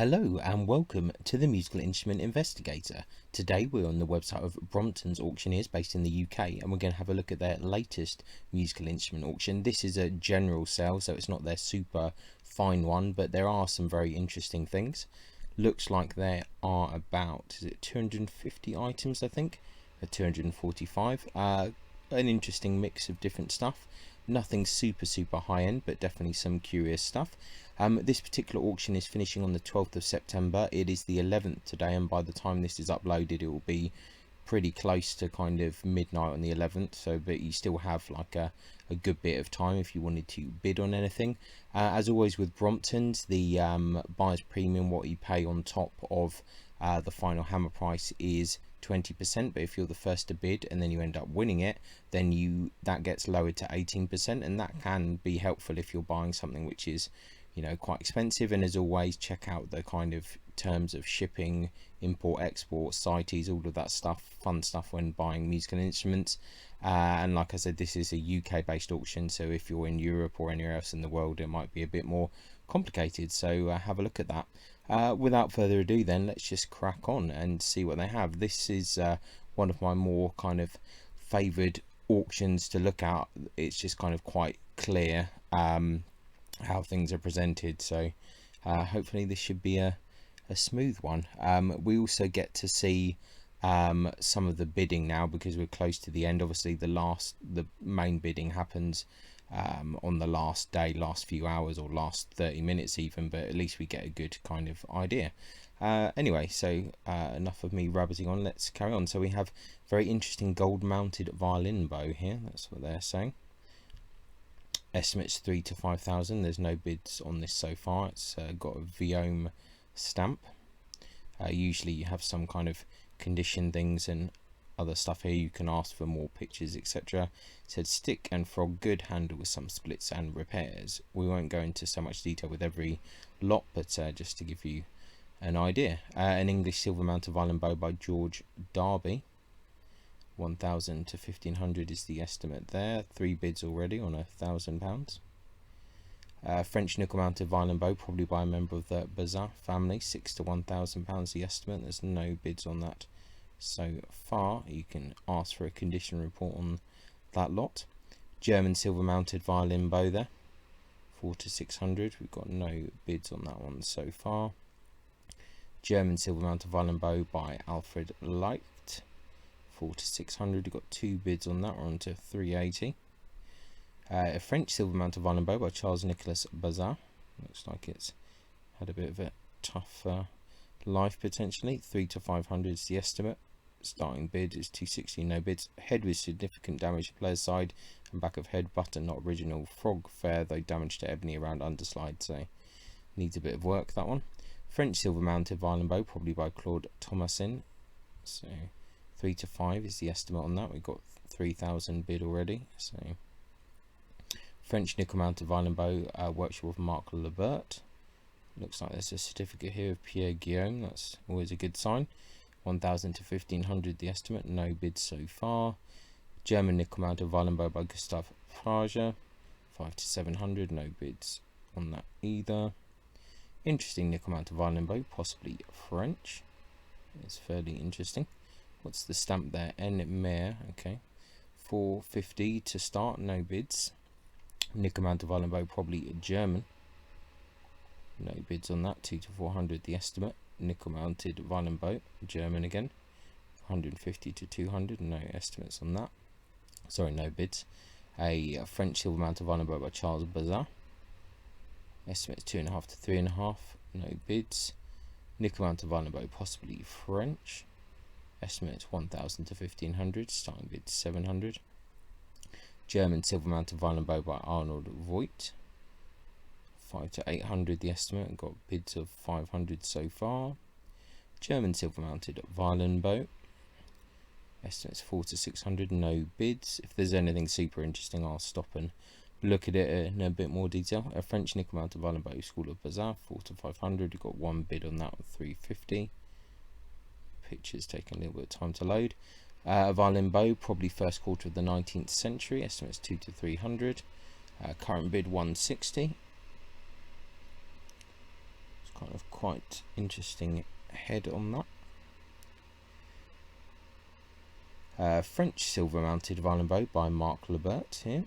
Hello and welcome to the Musical Instrument Investigator. Today we're on the website of Brompton's auctioneers based in the UK, and we're going to have a look at their latest musical instrument auction. This is a general sale, so it's not their super fine one, but there are some very interesting things. Looks like there are about, 250 items, I think, or 245. An interesting mix of different stuff. Nothing super high end, but definitely some curious stuff. This particular auction is finishing on the 12th of September. It is the 11th today, and by the time this is uploaded it will be pretty close to kind of midnight on the 11th, so but you still have like a good bit of time if you wanted to bid on anything. As always with Brompton's, the buyer's premium, what you pay on top of the final hammer price, is 20%, but if you're the first to bid and then you end up winning it, then that gets lowered to 18%, and that can be helpful if you're buying something which is, you know, quite expensive. And as always, check out the kind of terms of shipping, import, export, CITES, all of that stuff, fun stuff when buying musical instruments. And like I said, this is a UK based auction, so if you're in Europe or anywhere else in the world it might be a bit more complicated, so have a look at that. Without further ado then, let's just crack on and see what they have. This is one of my more kind of favoured auctions to look at. It's just kind of quite clear how things are presented, so hopefully this should be a smooth one. We also get to see some of the bidding now because we're close to the end. Obviously the main bidding happens on the last day, last few hours, or last 30 minutes even, but at least we get a good kind of idea. Anyway, so enough of me rabbiting on, let's carry on. So we have very interesting gold mounted violin bow here, that's what they're saying. Estimates 3,000 to 5,000. There's no bids on this so far. It's got a Viola stamp. Usually you have some kind of condition things and other stuff here. You can ask for more pictures, etc. It said stick and frog, good handle with some splits and repairs. We won't go into so much detail with every lot, but just to give you an idea. An English silver mounted violin bow by George Darby. 1,000 to 1,500 is the estimate there. 3 bids already on £1,000. French nickel mounted violin bow, probably by a member of the Bazin family. 6 to £1,000 the estimate. There's no bids on that so far. You can ask for a condition report on that lot. German silver mounted violin bow there, 4 to 600. We've got no bids on that one so far. German silver mounted violin bow by Alfred Leicht, 4 to 600. We've got 2 bids on that one to 380. A French silver mounted violin bow by Charles Nicolas Bazin. Looks like it's had a bit of a tough life potentially. 3 to 500 is the estimate. Starting bid is 260, no bids. Head with significant damage to player's side and back of head, button not original. Frog fair though damage to ebony around underslide, so needs a bit of work that one. French silver mounted violin bow, probably by Claude Thomasin. So 3 to 5 is the estimate on that. We've got 3,000 bid already. So French nickel mounted violin bow, workshop of Marc Lebert. Looks like there's a certificate here of Pierre Guillaume. That's always a good sign. 1,000 to 1,500 the estimate. No bids so far. German nickel mounted violin bow by Gustav Frager. 5 to 700. No bids on that either. Interesting nickel mounted violin bow, possibly French. It's fairly interesting. What's the stamp there? N Mer. Okay. 450 to start. No bids. Nickel mounted violin bow, probably German. No bids on that. 2 to 400 the estimate. Nickel mounted violin bow, German again. 150 to 200. No estimates on that. Sorry, no bids. A French silver mounted violin bow by Charles Bazin. Estimates 2.5 to 3.5. No bids. Nickel mounted violin bow, possibly French. Estimates 1,000 to 1,500. Starting bid 700. German silver mounted violin bow by Arnold Voigt. 5 to 800 the estimate. Got bids of 500 so far. German silver mounted violin bow. Estimates 4 to 600. No bids. If there's anything super interesting, I'll stop and look at it in a bit more detail. A French nickel mounted violin bow, School of Bazin, 4 to 500. We've got 1 bid on that with 350. Pictures taking a little bit of time to load. A violin bow, probably first quarter of the 19th century. Estimates 2 to 300. Current bid 160. kind of quite interesting head on that. French silver mounted violin bow by Marc Lebert here,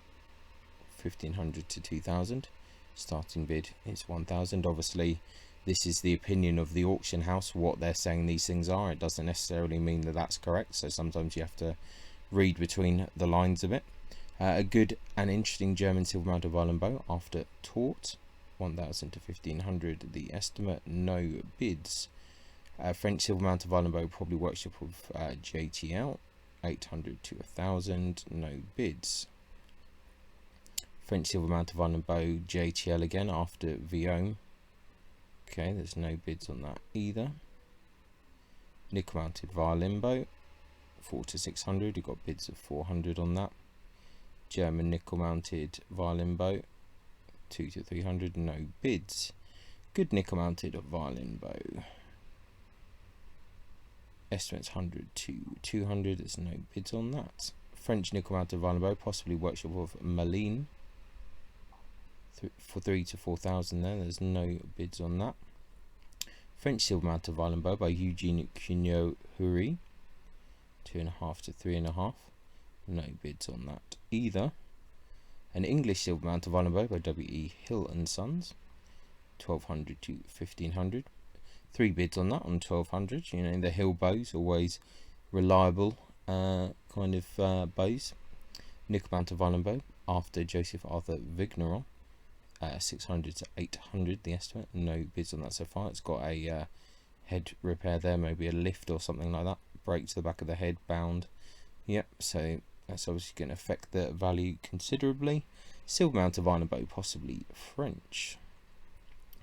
1500 to 2000. Starting bid is 1000. Obviously this is the opinion of the auction house, what they're saying these things are. It doesn't necessarily mean that that's correct, so sometimes you have to read between the lines a bit. A good and interesting German silver mounted violin bow after taught, 1000 to 1500 the estimate, no bids. French silver mounted violin bow, probably workshop of JTL, 800 to 1000, no bids. French silver mounted violin bow JTL again after Viola. Okay, there's no bids on that either. Nickel mounted violin bow, 4 to 600, you've got bids of 400 on that. German nickel mounted violin bow, 2 to 300, no bids. Good nickel mounted violin bow, estimates 100 to 200, there's no bids on that. French nickel mounted violin bow, possibly workshop of Malines, for 3 to 4000 there's no bids on that. French silver mounted violin bow by Eugene Cugnot-Houry, 2.5 to 3.5, no bids on that either. An English silver mounted violin bow by W.E. Hill and Sons, 1200 to 1500, 3 bids on that on 1200. You know, the Hill bows, always reliable kind of bows. Nickel mounted violin bow after Joseph Arthur Vigneron, 600 to 800 the estimate, no bids on that so far. It's got a head repair there, maybe a lift or something like that, break to the back of the head, bound. Yep, so that's obviously going to affect the value considerably. Silver mounted violin bow, possibly French,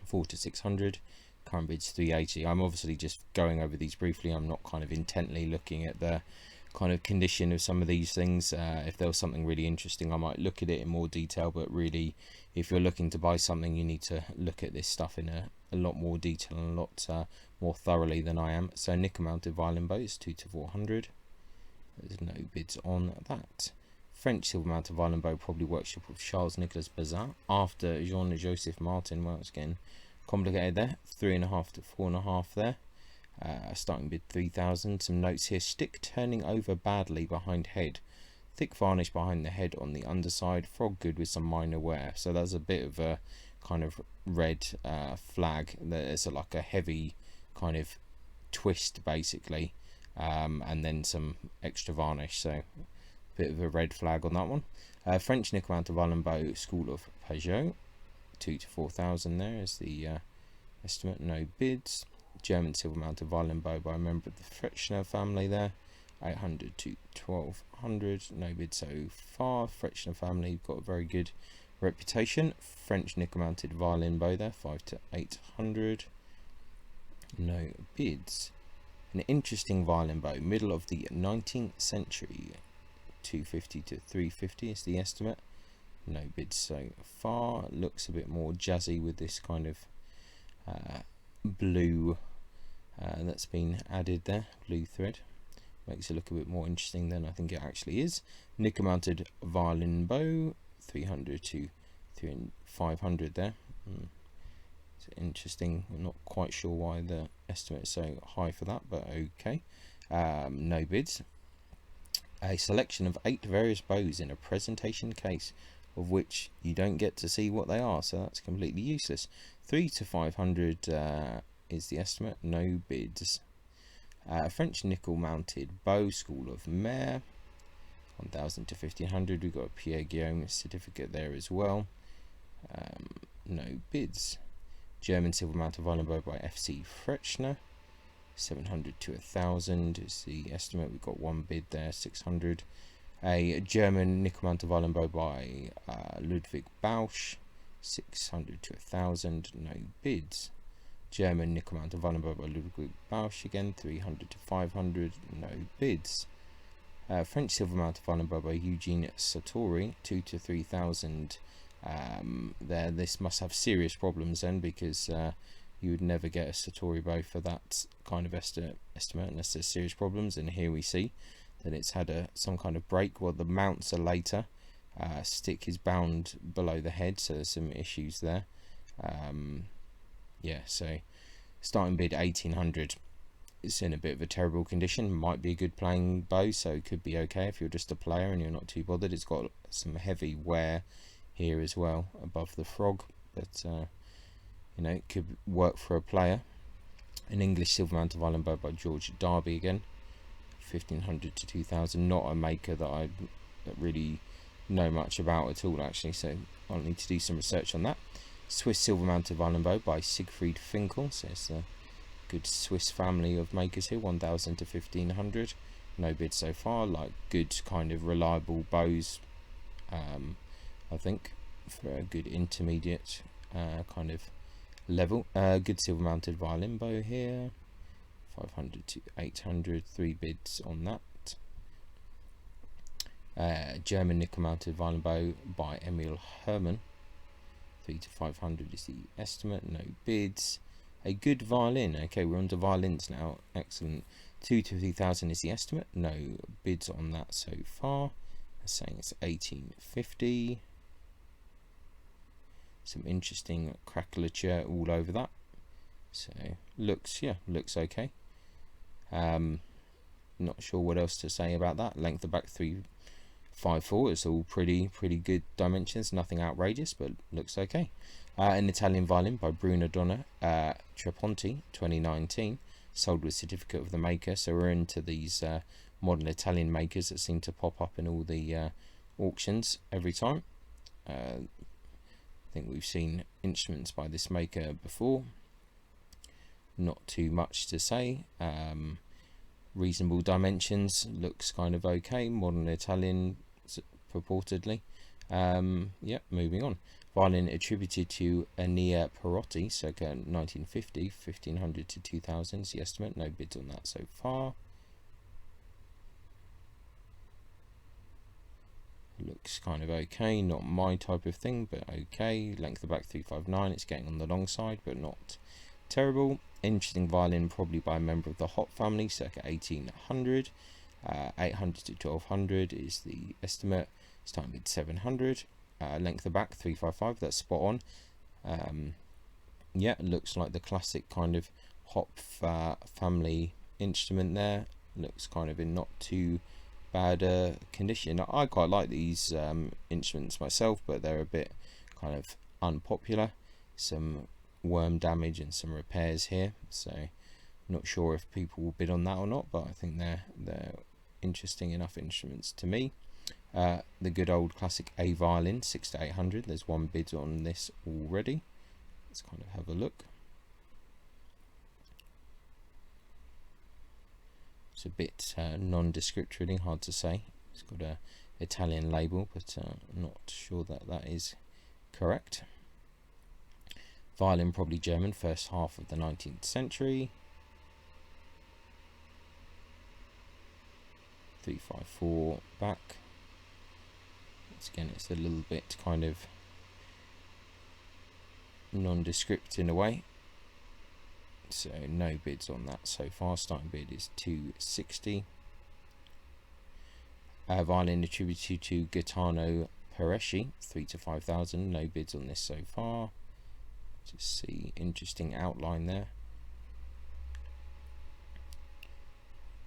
4 to 600, current bids 380. I'm obviously just going over these briefly, I'm not kind of intently looking at the kind of condition of some of these things. If there was something really interesting I might look at it in more detail, but really if you're looking to buy something you need to look at this stuff in a lot more detail and a lot more thoroughly than I am. So nickel mounted violin bow is 2 to 400, there's no bids on that. French silver mounted violin bow, probably workshop of Charles Nicolas Bazin after Jean-Joseph Martin. Well, it's getting complicated there, 3.5 to 4.5 there. Starting bid 3000. Some notes here: stick turning over badly behind head, thick varnish behind the head on the underside, frog good with some minor wear. So there's a bit of a kind of red flag. There's like a heavy kind of twist basically, and then some extra varnish, so a bit of a red flag on that one. French nickel mounted violin bow, school of Peugeot, 2 to 4000 there is the estimate, no bids. German silver mounted violin bow by a member of the Frechner family there, 800 to 1200, no bid so far. Frechner family got a very good reputation. French nickel mounted violin bow there, 5 to 800, no bids. An interesting violin bow, middle of the 19th century, 250 to 350 is the estimate, no bids so far. Looks a bit more jazzy with this kind of blue that's been added there, blue thread, makes it look a bit more interesting than I think it actually is. Nickel mounted violin bow, 300 to 500 there. It's interesting, I'm not quite sure why the estimate is so high for that, but okay. No bids. A selection of 8 various bows in a presentation case, of which you don't get to see what they are, so that's completely useless. 3 to 500 is the estimate, no bids. French nickel mounted bow, school of Mare, 1000 to 1500. We've got a Pierre Guillaume certificate there as well, no bids. German silver mounted violin bow by FC Frechner, 700 to 1000 is the estimate. We've got one bid there, 600. A German nickel mounted violin bow by Ludwig Bausch, 600 to 1000, no bids. German nickel mounted violin bow by Ludwig Bausch again, 300 to 500, no bids. French silver mounted violin bow by Eugene Sartori, 2 to 3000. There, this must have serious problems then, because you would never get a Sartori bow for that kind of estimate unless there's serious problems. And here we see that it's had some kind of break. Well, the mounts are later. Stick is bound below the head, so there's some issues there. Yeah, so Starting bid 1800. It's in a bit of a terrible condition. Might be a good playing bow, so it could be okay if you're just a player and you're not too bothered. It's got some heavy wear here as well above the frog, but you know, it could work for a player. An English silver mounted violin bow by George Darby again, 1500 to 2000. Not a maker that I really know much about at all, actually, so I'll need to do some research on that. Swiss silver mounted violin bow by Siegfried Finkel, so it's a good Swiss family of makers here, 1000 to 1500. No bid so far. Like good kind of reliable bows, I think, for a good intermediate kind of level. Good silver mounted violin bow here, 500 to 800. 3 bids on that. German nickel mounted violin bow by Emil Hermann, 3 to 500 is the estimate. No bids. A good violin. Okay, we're on to violins now. Excellent. 2 to 3000 is the estimate. No bids on that so far. They're saying it's 1850. Some interesting crackulature all over that. So looks okay. Not sure what else to say about that. Length of back 354. It's all pretty good dimensions. Nothing outrageous, but looks okay. An Italian violin by Bruno Treponti, 2019, sold with certificate of the maker. So we're into these modern Italian makers that seem to pop up in all the auctions every time. I think we've seen instruments by this maker before. Not too much to say. Reasonable dimensions, looks kind of okay. Modern Italian purportedly. Yeah, moving on. Violin attributed to Ania Perotti, circa 1950, 1500 to 2000 is the estimate. No bids on that so far. Looks kind of okay, not my type of thing, but okay. Length of back 359, it's getting on the long side, but not terrible. Interesting violin, probably by a member of the Hot family, circa 1800. 800 to 1200 is the estimate. Starting bid 700. Length of back 355, that's spot on. Yeah, it looks like the classic kind of Hop family instrument there. Looks kind of in not too bad condition. I quite like these instruments myself, but they're a bit kind of unpopular. Some worm damage and some repairs here, so not sure if people will bid on that or not, but I think they're interesting enough instruments to me. The good old classic A violin, 6 to 800. There's one bid on this already. Let's kind of have a look. It's a bit nondescript, really, hard to say. It's got a Italian label, but I'm not sure that is correct. Violin, probably German, first half of the 19th century. 354 back. Again, it's a little bit kind of nondescript in a way, so no bids on that so far. Starting bid is 260. Violin attributed to Gaetano Peresci, 3 to 5000. No bids on this so far. Just see interesting outline there,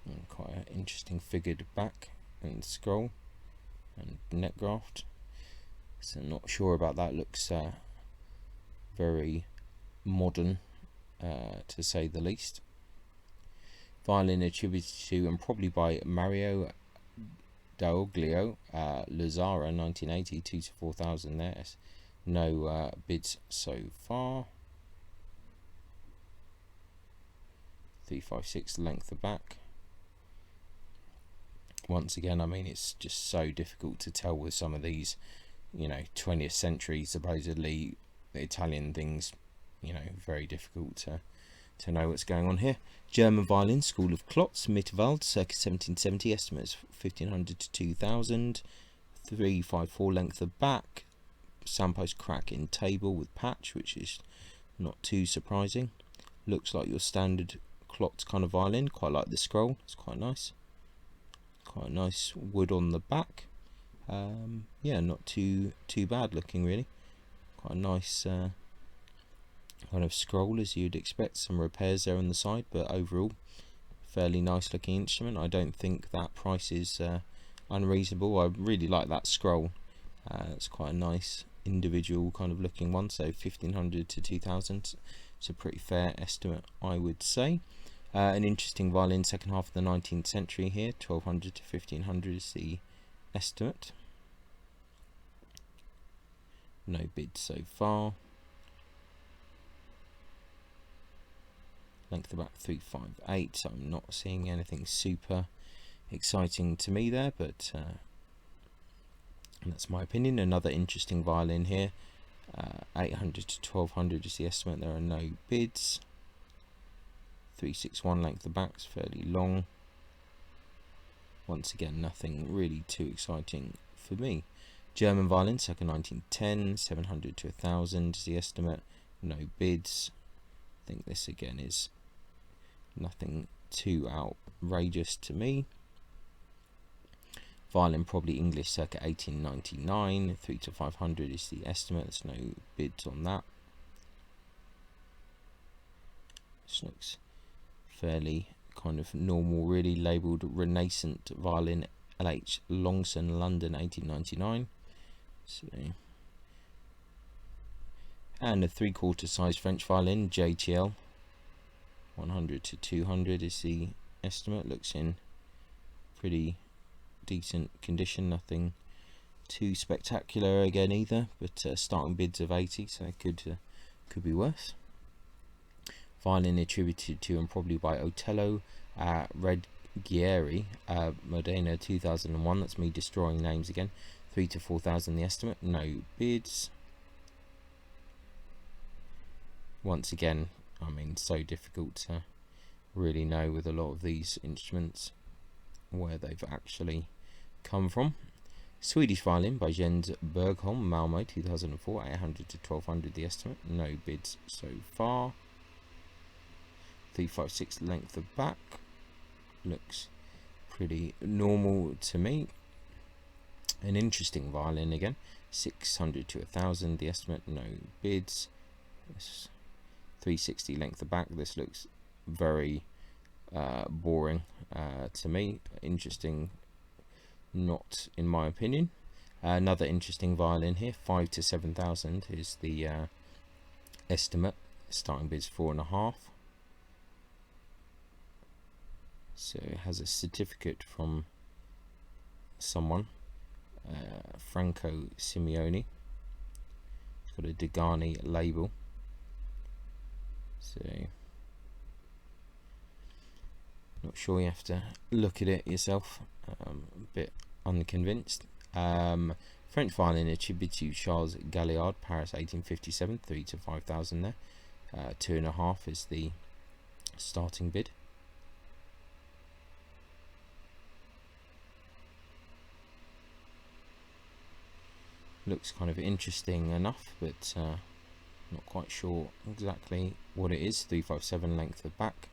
and quite an interesting figured back and scroll and neck graft, so not sure about that. Looks very modern, to say the least. Violin attributed to and probably by Mario Daoglio, Lazara, 1980, 2 to 4000 there. No bids so far. 356 length of back. Once again, I mean, it's just so difficult to tell with some of these, you know, 20th century supposedly Italian things, you know, very difficult to know what's going on here. German violin, School of Klotz, Mittenwald, circa 1770, estimates 1500 to 2000. 354 length of back. Soundpost crack in table with patch, which is not too surprising. Looks like your standard Klotz kind of violin. Quite like the scroll, it's quite nice. Quite a nice wood on the back. Yeah, not too bad looking, really. Quite a nice kind of scroll as you'd expect. Some repairs there on the side, but overall fairly nice looking instrument. I don't think that price is unreasonable. I really like that scroll. It's quite a nice individual kind of looking one, so 1500 to 2000. It's a pretty fair estimate, I would say. An interesting violin, second half of the 19th century here, 1200 to 1500 is the estimate. No bids so far. Length of back 358, so I'm not seeing anything super exciting to me there, but that's my opinion. Another interesting violin here, 800 to 1200 is the estimate. There are no bids. 361 length of back's fairly long. Once again, nothing really too exciting for me. German violin, circa 1910, 700 to 1000 is the estimate. No bids. I think this again is nothing too outrageous to me. Violin, probably English, circa 1899, 3 to 500 is the estimate. There's no bids on that. This looks fairly kind of normal, really. Labelled Renaissance Violin, LH Longson, London, 1899. So, and a 3/4 size French violin, JTL, 100 to 200 is the estimate. Looks in pretty decent condition, nothing too spectacular again either, but starting bids of 80, so it could be worse. Violin attributed to and probably by Otello Redgieri, Modena 2001. That's me destroying names again. 3 to 4000 the estimate. No bids. Once again, I mean, so difficult to really know with a lot of these instruments where they've actually come from. Swedish Violin by Jens Bergholm, Malmo 2004, 800 to 1200 the estimate. No bids so far. 356 length of back. Looks pretty normal to me. An interesting violin again, 600 to 1000 the estimate. No bids. 360 length of back. This looks very boring to me. Interesting, not in my opinion. Another interesting violin here, 5 to 7000 is the estimate. Starting bids 4.5. So it has a certificate from someone, Franco Simeoni. It's got a Degani label. So not sure, you have to look at it yourself. A bit unconvinced. French violin attributed to Charles Galliard, Paris 1857, 3 to 5000 there. 2.5 is the starting bid. Looks kind of interesting enough, but not quite sure exactly what it is. 357 length of back.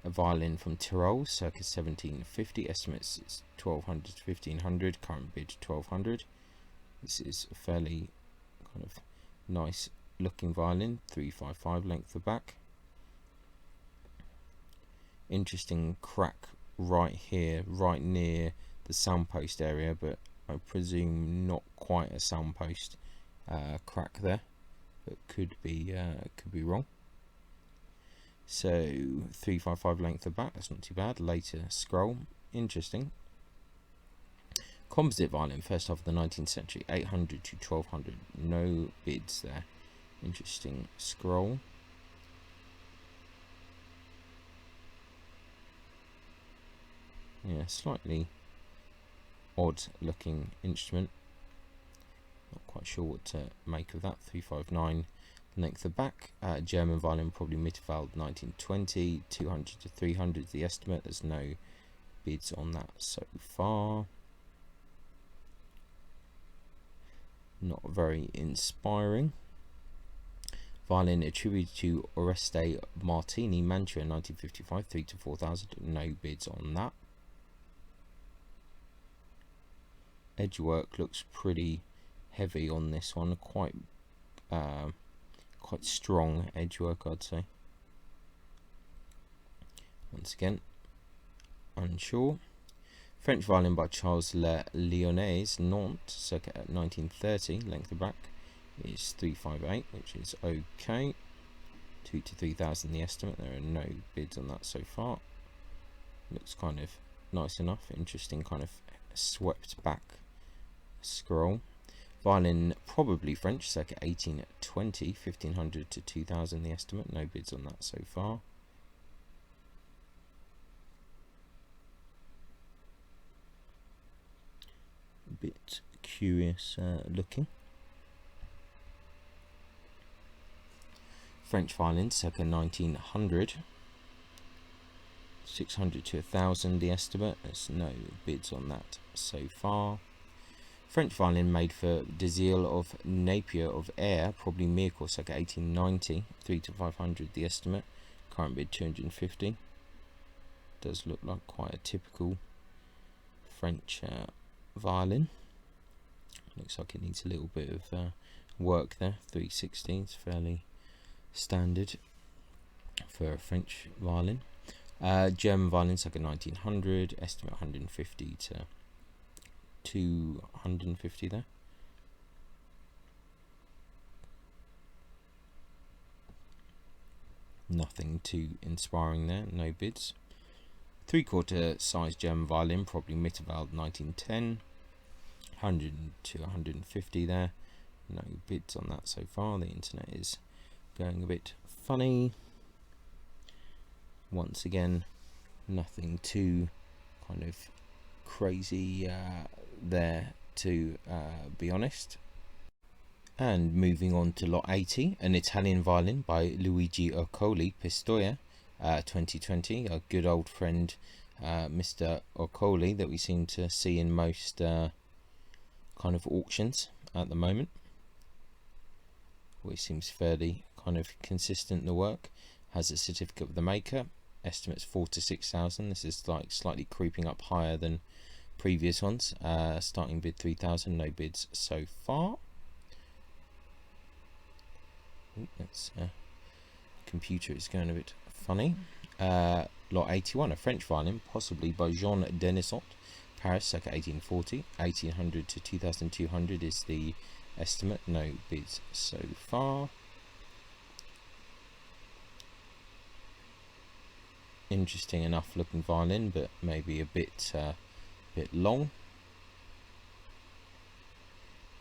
A violin from Tyrol, circa 1750. Estimates is 1200 to 1500. Current bid 1200. This is a fairly kind of nice looking violin. 355 length of back. Interesting crack right here, right near the soundpost area, but I presume not quite a soundpost crack there, but could be wrong. So 355 length of back, that's not too bad. Later scroll, interesting. Composite violin, first half of the 19th century, 800 to 1200. No bids there. Interesting scroll. Yeah, slightly odd looking instrument. Not quite sure what to make of that. 359 length of back. German violin, probably Mitterwald 1920. 200 to 300 the estimate. There's no bids on that so far. Not very inspiring. Violin attributed to Oreste Martini, Mantua 1955. 3 to 4000. No bids on that. Edgework looks pretty heavy on this one, quite quite strong edge work, I'd say. Once again, unsure. French violin by Charles Le Lyonnais, Nantes, circa 1930. Length of back is 358, which is okay. 2 to 3,000 the estimate. There are no bids on that so far. Looks kind of nice enough. Interesting kind of swept back scroll. Violin probably French, circa 1820, 1500 to 2000 the estimate. No bids on that so far. A bit curious looking. French violin, circa 1900. 600 to 1000 the estimate. There's no bids on that so far. French violin made for Desile of Napier of Air, probably Mirko, circa 1890. 3 to 500 the estimate. Current bid 250. Does look like quite a typical French violin. Looks like it needs a little bit of work there. 360 is fairly standard for a French violin. German violin, circa 1900, estimate 150 to 250 there. Nothing too inspiring there, no bids. 3/4 size German violin, probably Mitterwald 1910, 100 to 150 there. No bids on that so far. The internet is going a bit funny. Once again, nothing too kind of crazy there, to be honest. And moving on to lot 80, an Italian violin by Luigi Ercoli, Pistoia, 2020. Our good old friend Mr. Ercoli that we seem to see in most kind of auctions at the moment. Which seems fairly kind of consistent in the work. Has a certificate of the maker. Estimates 4 to 6,000. This is like slightly creeping up higher than previous ones. Starting bid 3,000. No bids so far. That's computer is going a bit funny. Lot 81, a French violin, possibly by Jean Denisot, Paris, circa 1840. 1800 to 2200 is the estimate. No bids so far. Interesting enough looking violin, but maybe a bit long.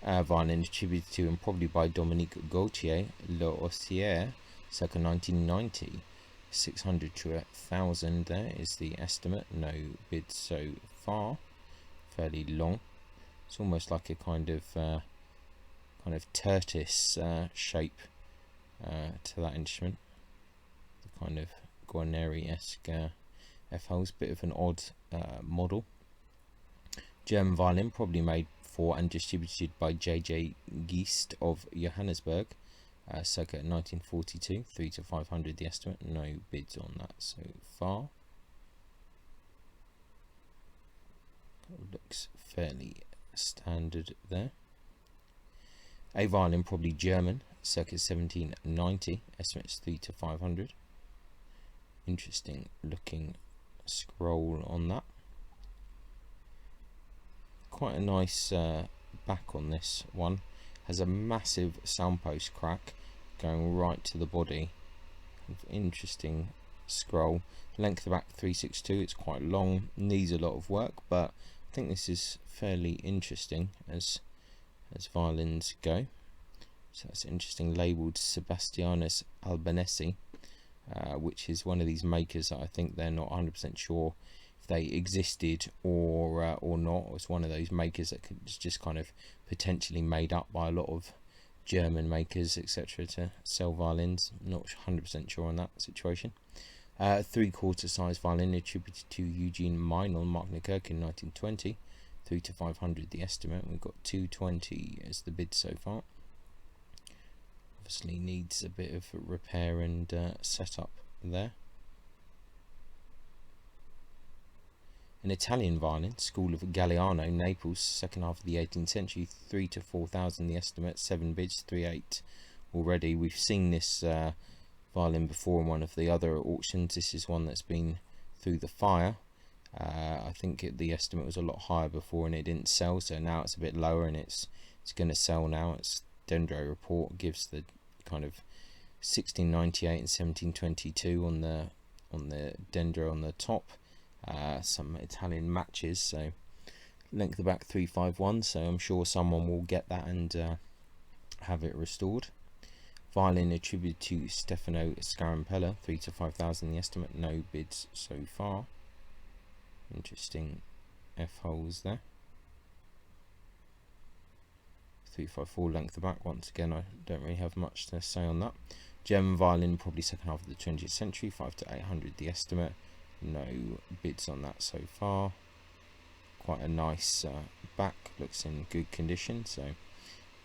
Violin attributed to and probably by Dominique Gautier, L'Ossière, circa 1990. 600 to 1000 there is the estimate. No bids so far. Fairly long. It's almost like a kind of tortoise shape to that instrument. The kind of Guarneri-esque F-holes, bit of an odd model. German violin, probably made for and distributed by J.J. Geist of Johannesburg, circa 1942. 3 to 500 the estimate. No bids on that so far. Looks fairly standard there. A violin, probably German, circa 1790. Estimates 3 to 500. Interesting looking scroll on that. Quite a nice back on this one. Has a massive soundpost crack going right to the body. Interesting scroll. Length of back 362. It's quite long. Needs a lot of work, but I think this is fairly interesting as violins go. So that's interesting. Labelled Sebastianis Albanesi, which is one of these makers that I think they're not 100% sure if they existed or not. It's one of those makers that is just kind of potentially made up by a lot of German makers, etc., to sell violins. I'm not 100% sure on that situation. 3/4 size violin attributed to Eugene Meinl, Mark Nikirkin, 1920. 3 to 500 the estimate. We've got 220 as the bid so far. Obviously needs a bit of repair and setup there. An Italian violin, School of Galliano, Naples, second half of the 18th century. 3 to 4,000 the estimate. 7 bids, 38 already. We've seen this violin before in one of the other auctions. This is one that's been through the fire. I think the estimate was a lot higher before and it didn't sell, so now it's a bit lower and it's going to sell now. Its Dendro report gives the kind of 1698 and 1722 on the Dendro on the top. Some Italian matches, so length of back 351, so I'm sure someone will get that and have it restored. Violin attributed to Stefano Scarampella, 3 to 5,000 the estimate, no bids so far. Interesting F holes there. 354 length of back. Once again, I don't really have much to say on that. German violin, probably second half of the 20th century, 5 to 800 the estimate, no bids on that so far. Quite a nice back, looks in good condition, so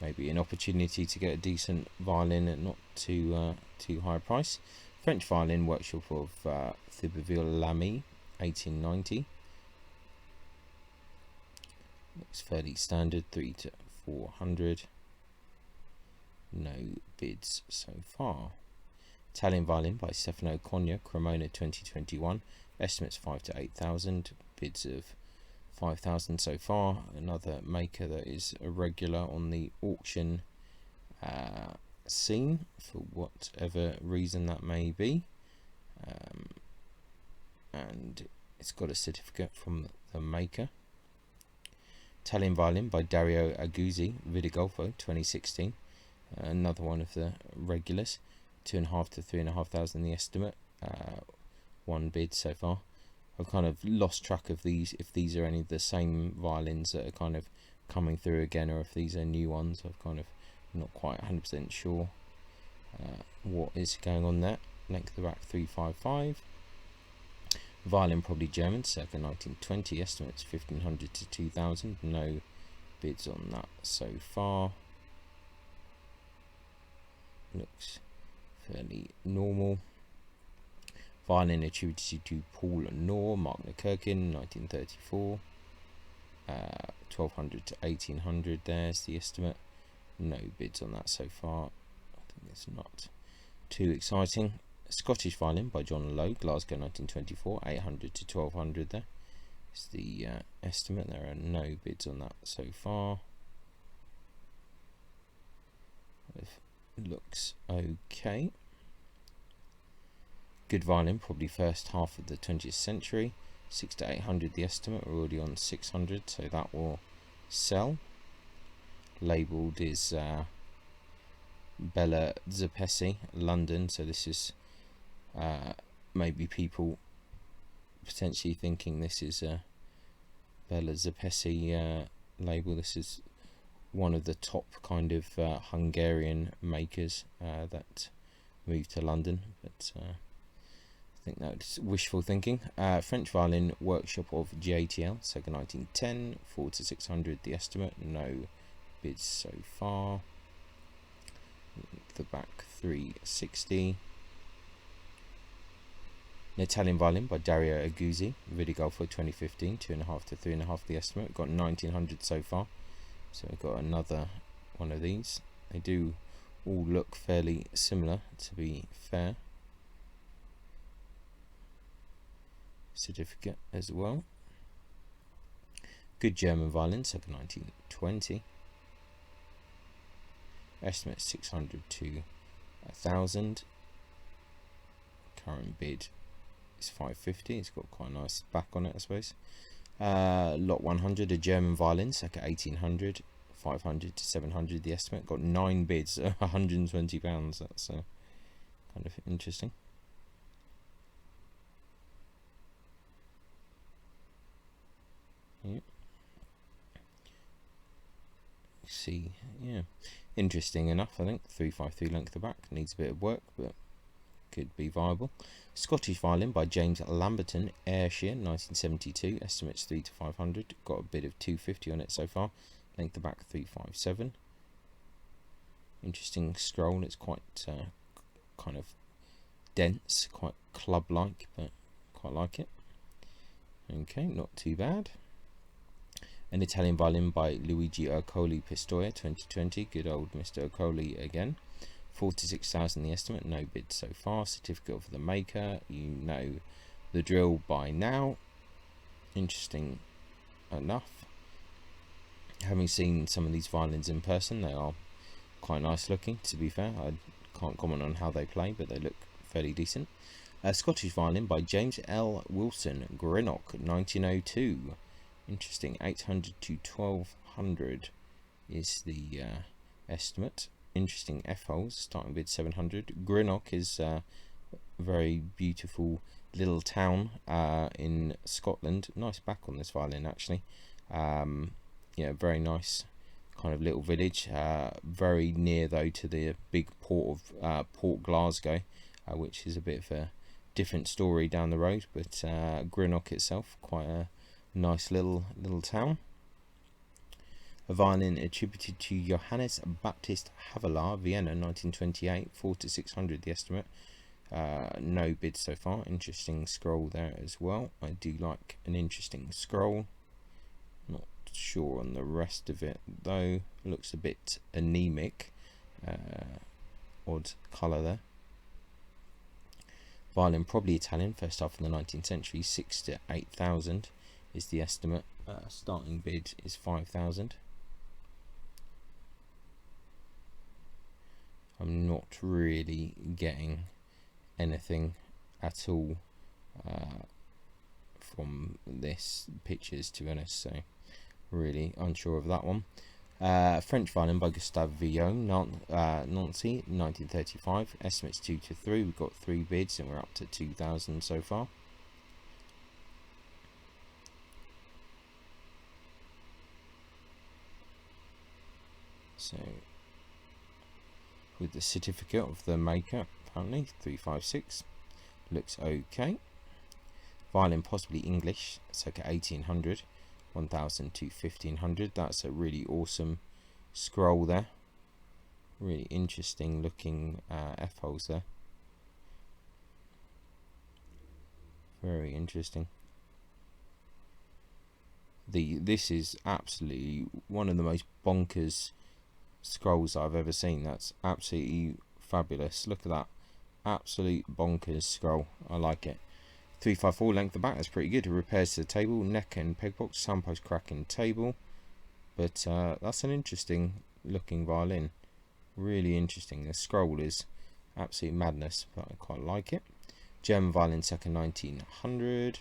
maybe an opportunity to get a decent violin at not too high a price. French violin, workshop of Thibouville Lamy, 1890. Looks fairly standard, 3 to 400. No bids so far. Italian violin by Stefano Cogna, Cremona, 2021. Estimates 5 to 8,000. Bids of 5,000 so far. Another maker that is a regular on the auction scene for whatever reason that may be, and it's got a certificate from the maker. Italian violin by Dario Aguzzi, Vidigolfo, 2016. Another one of the regulars. 2,500 to 3,500 the estimate. One bid so far. I've kind of lost track of these, if these are any of the same violins that are kind of coming through again, or if these are new ones. I've kind of not quite 100% sure what is going on there. Length of the back 355. Violin probably German, circa 1920. Estimates 1,500 to 2,000. No bids on that so far. Looks fairly normal. Violin attributed to Paul Knorr, Mark Kirkin, 1934. 1,200 to 1,800. There's the estimate. No bids on that so far. I think it's not too exciting. Scottish violin by John Lowe, Glasgow, 1924. 800 to 1,200. There is the estimate. There are no bids on that so far. It looks okay. Good violin, probably first half of the 20th century. 6 to 800 the estimate. We're already on 600, so that will sell. Labelled is Bella Zepesi, London, so this is maybe people potentially thinking this is a Bella Zepesi label. This is one of the top kind of Hungarian makers that moved to London, but I think that's wishful thinking. French violin, workshop of GATL, circa 1910, 4 to 600 the estimate. No bids so far. The back 360. An Italian violin by Dario Aguzzi, Vidigolfo, 2015, 2.5 to 3.5 the estimate. We've got 1,900 so far, so we've got another one of these. They do all look fairly similar, to be fair. Certificate as well. Good German violin, circa 1920. Estimate 600 to 1,000. Current bid is 550. It's got quite a nice back on it, I suppose. Lot 100, a German violin, circa 1800. 500 to 700 the estimate. Got 9 bids, £120. That's kind of interesting. Yep. See, yeah, interesting enough. I think 353 length of back, needs a bit of work, but could be viable. Scottish violin by James Lamberton, Ayrshire, 1972. Estimates 3 to 500. Got a bid of 250 on it so far. Length of back 357. Interesting scroll. It's quite kind of dense, quite club-like, but quite like it. Okay, not too bad. An Italian violin by Luigi Ercoli, Pistoia, 2020. Good old Mr. Ercoli again. 4 to 6,000 the estimate, no bid so far. Certificate of the maker, you know the drill by now. Interesting enough. Having seen some of these violins in person, they are quite nice looking, to be fair. I can't comment on how they play, but they look fairly decent. A Scottish violin by James L. Wilson, Greenock, 1902. Interesting, 800 to 1200 is the estimate. Interesting F-holes, starting bid 700. Greenock is a very beautiful little town in Scotland. Nice back on this violin, actually. Yeah, very nice kind of little village. Very near, though, to the big port of Port Glasgow, which is a bit of a different story down the road. But Greenock itself, quite a nice little town. A violin attributed to Johannes Baptist Havelaar, Vienna, 1928, 4 to 600 the estimate. No bids so far. Interesting scroll there as well. I do like an interesting scroll. Not sure on the rest of it though. Looks a bit anemic. Odd colour there. Violin probably Italian, first half of the 19th century. 6 to 8,000 is the estimate. Starting bid is 5,000. I'm not really getting anything at all from this pictures, to be honest, so really unsure of that one. French violin by Gustave Villon, Nancy, 1935. Estimates 2 to 3. We've got 3 bids and we're up to 2,000 so far. So with the certificate of the maker, apparently 356, looks okay. Violin possibly English, circa 1800, 1000 to 1500. That's a really awesome scroll there. Really interesting looking F-holes there. Very interesting. This is absolutely one of the most bonkers scrolls I've ever seen. That's absolutely fabulous. Look at that, absolute bonkers scroll. I like it. 354 length of back, that's pretty good. Repairs to the table, neck and pegbox, soundpost crack in table. But that's an interesting looking violin. Really interesting. The scroll is absolute madness, but I quite like it. German violin, circa 1900.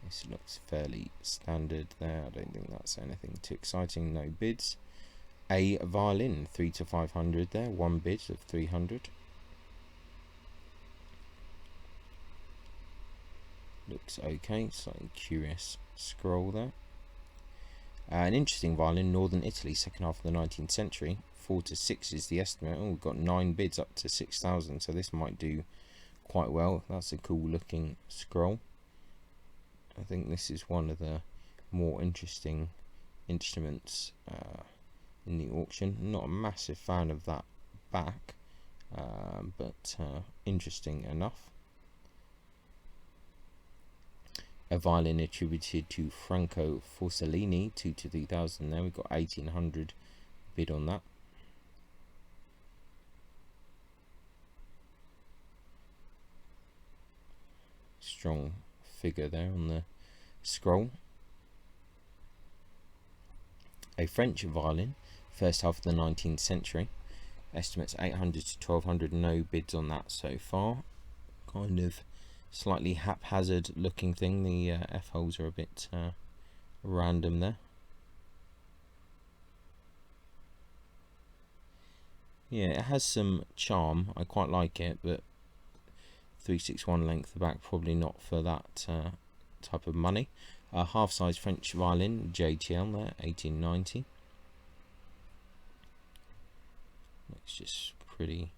This looks fairly standard there. I don't think that's anything too exciting. No bids. A violin, 3 to 500 there. 1 bid of 300. Looks okay. Slightly curious scroll there. An interesting violin, Northern Italy, second half of the 19th century. 4 to 6 is the estimate. Oh, we've got 9 bids up to 6,000, so this might do quite well. That's a cool looking scroll. I think this is one of the more interesting instruments in the auction. Not a massive fan of that back, but interesting enough. A violin attributed to Franco Forcellini, 2 to 3,000 there. We've got 1,800 bid on that. Strong figure there on the scroll. A French violin, first half of the 19th century. Estimates 800 to 1,200. No bids on that so far. Kind of slightly haphazard looking thing. The F-holes are a bit random there. Yeah, it has some charm. I quite like it, but 361 length of back, probably not for that type of money. A half-size French violin, JTL there, 1890. Looks just pretty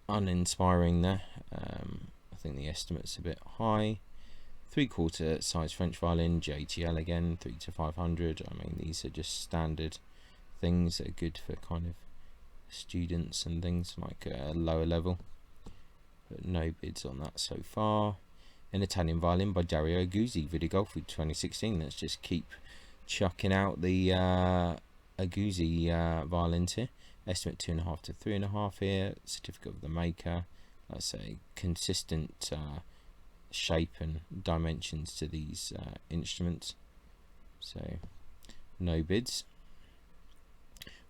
uninspiring there. I think the estimate's a bit high. 3/4 size French violin, JTL again, 3 to 500. I mean, these are just standard things that are good for kind of students and things like a lower level. But no bids on that so far. An Italian violin by Dario Guzzi, Vidigolfi, 2016. Let's just keep chucking out the Aguzzi violins here. Estimate 2.5 to 3.5 here. Certificate of the maker. That's a consistent shape and dimensions to these instruments. So no bids.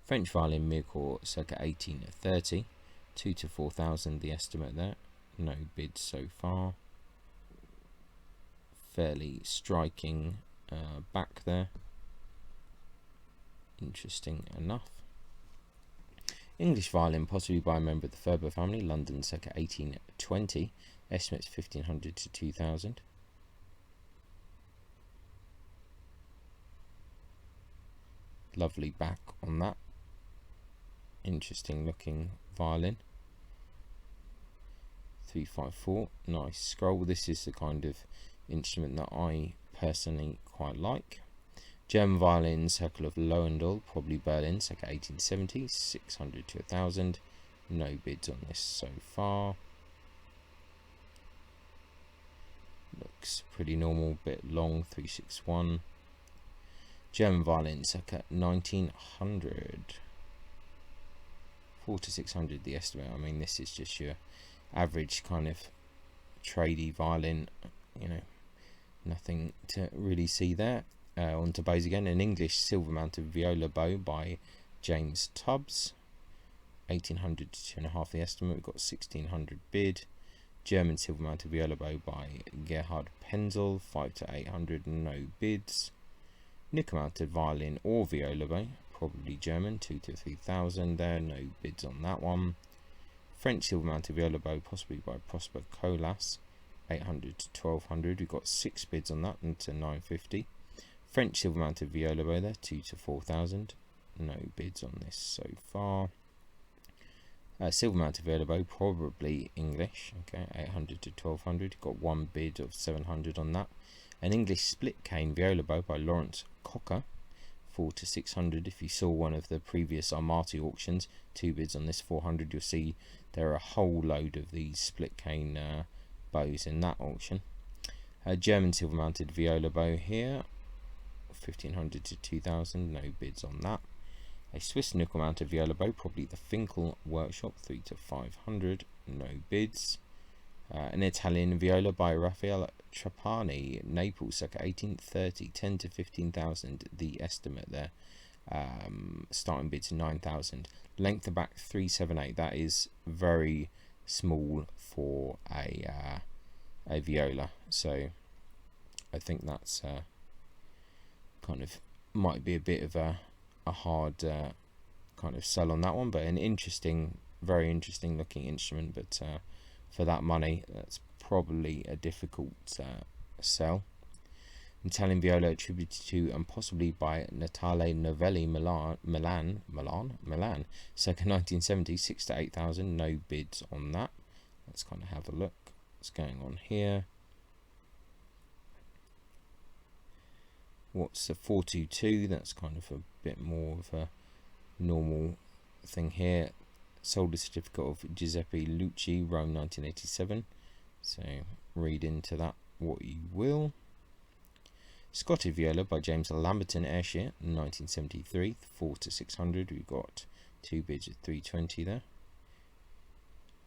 French violin Miracle circa 1830. 2 to 4,000 the estimate there. No bids so far. Fairly striking back there. Interesting enough. English violin, possibly by a member of the Ferber family, London circa 1820. Estimates 1,500 to 2,000. Lovely back on that. Interesting looking violin. 354. Nice scroll. This is the kind of instrument that I personally quite like. German violin, Circle of Lowe, probably Berlin, circa 1870, 600 to 1,000. No bids on this so far. Looks pretty normal, bit long, 361. German violin, circa 1900. 4 to 600 the estimate. I mean, this is just your average kind of tradey violin, you know, nothing to really see there. On to bows again. An English silver mounted viola bow by James Tubbs, 1,800 to 2.5 the estimate. We've got 1,600 bid. German silver mounted viola bow by Gerhard Penzel, 5 to 800, no bids. Nickel mounted violin or viola bow, probably German, 2 to 3,000 there, no bids on that one. French silver mounted viola bow, possibly by Prosper Colas, 800 to 1,200. We've got 6 bids on that, and to 950. French silver mounted viola bow there, 2 to 4,000. No bids on this so far. Silver mounted viola bow, probably English. Okay, 800 to 1,200. Got 1 bid of 700 on that. An English split cane viola bow by Lawrence Cocker, 4 to 600. If you saw one of the previous Armati auctions, 2 bids on this, 400. You'll see there are a whole load of these split cane bows in that auction. German silver mounted viola bow here, 1,500 to 2,000, no bids on that. A Swiss nickel mounted viola bow, probably the Finkel workshop, 3 to 500, no bids. An Italian viola by Raphael Trapani, Naples, circa 1830, 10 to 15,000, the estimate there. Starting bids 9,000. Length of back 378. That is very small for a viola, so I think that's kind of might be a bit of a hard kind of sell on that one, but an interesting, very interesting looking instrument. But for that money, that's probably a difficult sell. Italian viola attributed to and possibly by Natale Novelli, Milan, circa 1970, 6 to 8,000. No bids on that. Let's kind of have a look. What's going on here? What's the 422? That's kind of a bit more of a normal thing here. Sold a certificate of Giuseppe Lucci, Rome 1987. So read into that what you will. Scottish viola by James Lamberton, Ayrshire, 1973, 4 to 600. We've got 2 bids at 320 there.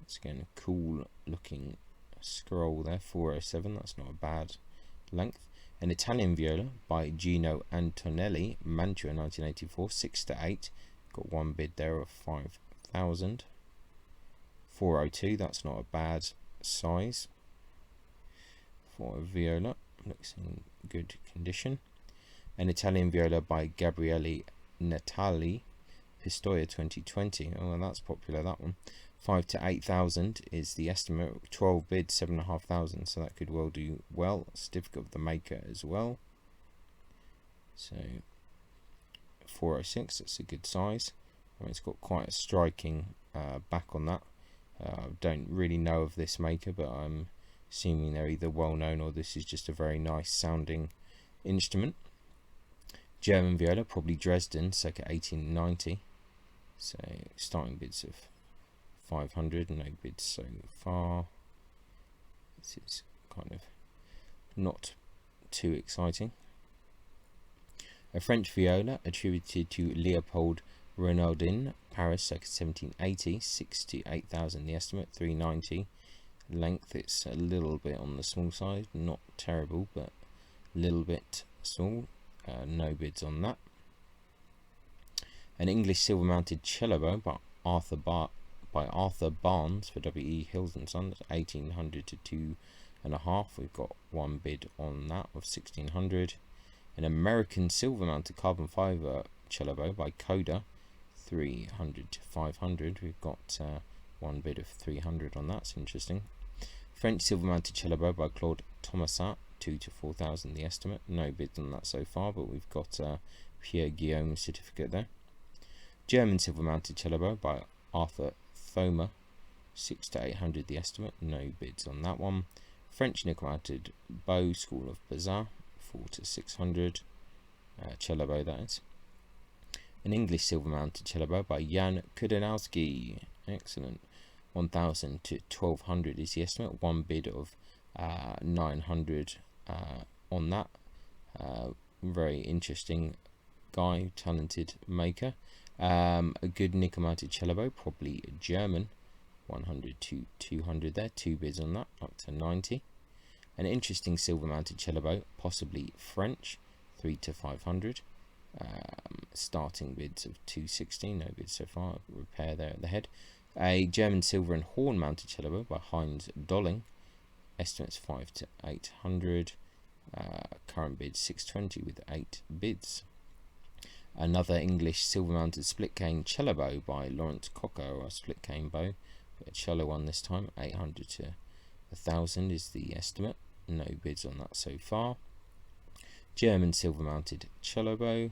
It's again a cool looking scroll there, 407. That's not a bad length. An Italian viola by Gino Antonelli, Mantua, 1984, 6 to 8. Got 1 bid there of 5,000. 402. That's not a bad size for a viola. Looks in good condition. An Italian viola by Gabriele Natali, Pistoia 2020. Oh, well, that's popular, that one. 5 to 8,000 is the estimate. 12 bids, 7,500. So that could well do well. Certificate of the maker as well. So 406. That's a good size. I mean, it's got quite a striking back on that. Don't really know of this maker, but I'm assuming they're either well known or this is just a very nice sounding instrument. German viola, probably Dresden, circa 1890. So starting bids of 500, no bids so far. This is kind of not too exciting. A French viola attributed to Leopold Renaudin, Paris, circa 1780, 68,000 the estimate, 390. Length, it's a little bit on the small side, not terrible, but a little bit small. No bids on that. An English silver-mounted cello bow by Arthur Barnes for W.E. Hills and Sons, 1800 to 2.5. We've got one bid on that of 1600. An American silver-mounted carbon fibre cello bow by Coda, 300 to 500. We've got one bid of 300 on that. It's interesting. French silver-mounted cello bow by Claude Thomasat, 2 to 4,000 the estimate. No bids on that so far, but we've got Pierre Guillaume certificate there. German silver-mounted cello bow by Arthur Thoma, 6 to 800 the estimate. No bids on that one. French nickel-mounted bow, School of Bazar, 4 to 600. Cello bow, that is. An English silver-mounted cello bow by Jan Kudanowski. Excellent. 1,000 to 1,200 is the estimate. One bid of 900 on that. Very interesting guy, talented maker. A good nickel-mounted cello bow, probably German. 100 to 200 there. Two bids on that, up to 90. An interesting silver-mounted cello bow, possibly French. 3 to 500. Starting bids of 260. No bids so far. Repair there at the head. A German silver and horn mounted cello bow by Heinz Dolling. Estimates 5 to 800. Current bid 620 with 8 bids. Another English silver mounted split cane cello bow by Lawrence Cocker, or a split cane bow. A cello one this time. 800 to 1,000 is the estimate. No bids on that so far. German silver mounted cello bow.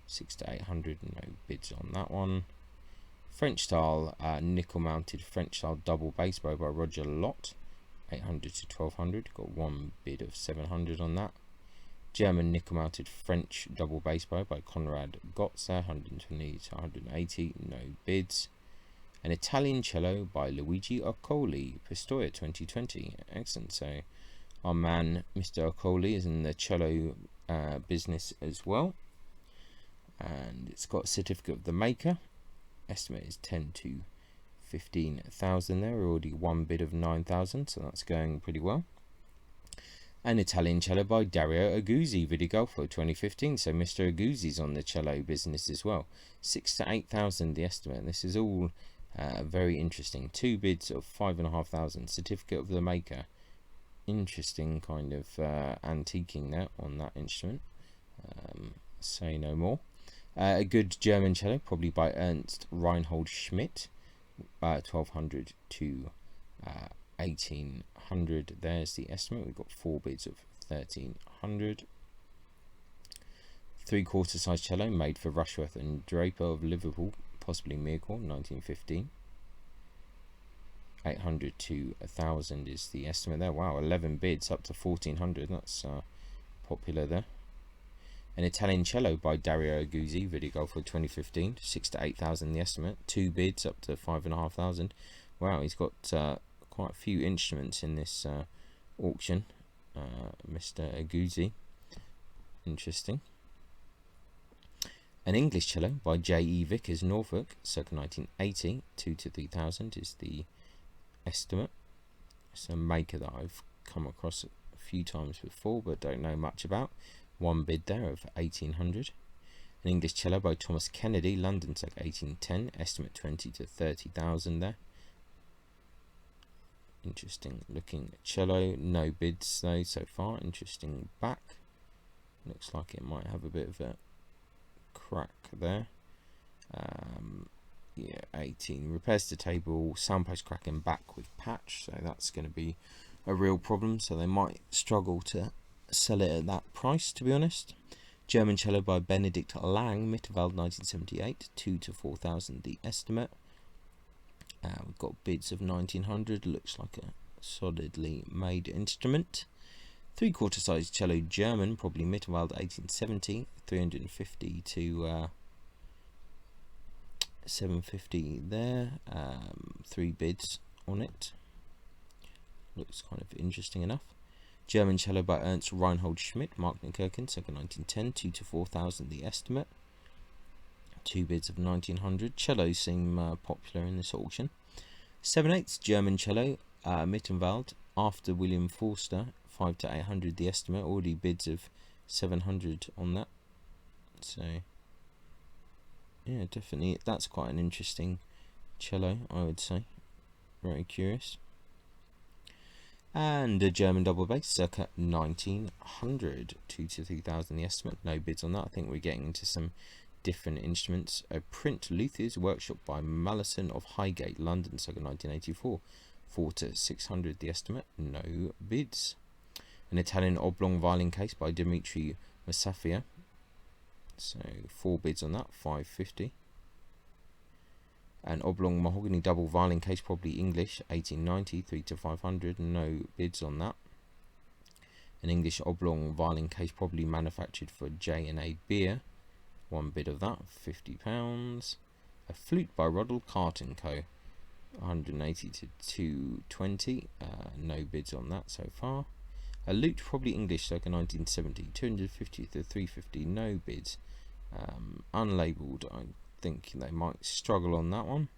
6 to 800. No bids on that one. French style nickel-mounted French style double bass bow by Roger Lott, 800 to 1,200. Got one bid of 700 on that. German nickel-mounted French double bass bow by Conrad Gotzer, 120 to 180. No bids. An Italian cello by Luigi Occoli, Pistoia 2020. Excellent. So our man Mr. Occoli is in the cello business as well, and it's got a certificate of the maker. Estimate is 10 to 15,000 there. Already one bid of 9,000, so that's going pretty well. An Italian cello by Dario Aguzzi, Vidigolfo 2015. So Mr. Aguzzi's on the cello business as well. 6 to 8,000 the estimate. This is all very interesting. Two bids of 5,500. Certificate of the maker. Interesting kind of antiquing there on that instrument. Say no more. A good German cello, probably by Ernst Reinhold Schmidt, 1,200 to 1,800. There's the estimate. We've got four bids of 1,300. 3/4 size cello made for Rushworth and Draper of Liverpool, possibly Miracle, 1915. 800 to 1,000 is the estimate there. Wow, 11 bids up to 1,400. That's popular there. An Italian cello by Dario Aguzzi, Vidigolfo 2015, 6 to 8,000 the estimate. Two bids up to 5,500. Wow, he's got quite a few instruments in this auction, Mr. Aguzzi. Interesting. An English cello by J.E. Vickers, Norfolk, circa 1980, 2 to 3,000 is the estimate. It's a maker that I've come across a few times before, but don't know much about. One bid there of 1,800. An English cello by Thomas Kennedy, London, circa 1810. Estimate 20 to 30,000 there. Interesting looking cello. No bids though so far. Interesting back. Looks like it might have a bit of a crack there. Yeah, 18. Repairs to table, soundpost cracking back with patch. So that's going to be a real problem. So they might struggle to sell it at that price, to be honest. German cello by Benedict Lang, Mitterwald 1978, 2 to 4,000 the estimate. We've got bids of 1,900. Looks like a solidly made instrument. 3/4 size cello German, probably Mitterwald 1870, 350 to 750 there. 3 bids on it. Looks kind of interesting enough. German cello by Ernst Reinhold Schmidt, Mark Kirkin, circa 1910, 2 to 4,000 the estimate. 2 bids of 1900. Cellos seem popular in this auction. 7/8 German cello, Mittenwald, after William Forster, 5 to 800 the estimate. Already bids of 700 on that. So yeah, definitely that's quite an interesting cello, I would say. Very curious. And a German double bass, circa 1900, 2 to 3,000 the estimate. No bids on that. I think we're getting into some different instruments. A Print Luther's Workshop by Mallison of Highgate, London, circa 1984, 4 to 600 the estimate. No bids. An Italian oblong violin case by Dimitri Musafia, so 4 bids on that, 550. An oblong mahogany double violin case, probably English, 1890, 3 to 500, no bids on that. An English oblong violin case, probably manufactured for J&A Beer, 1 bid of that, £50. A flute by Roddle Cart & Co, 180 to 220, no bids on that so far. A lute, probably English, circa 1970, 250 to 350, no bids. Unlabelled, I think they might struggle on that one.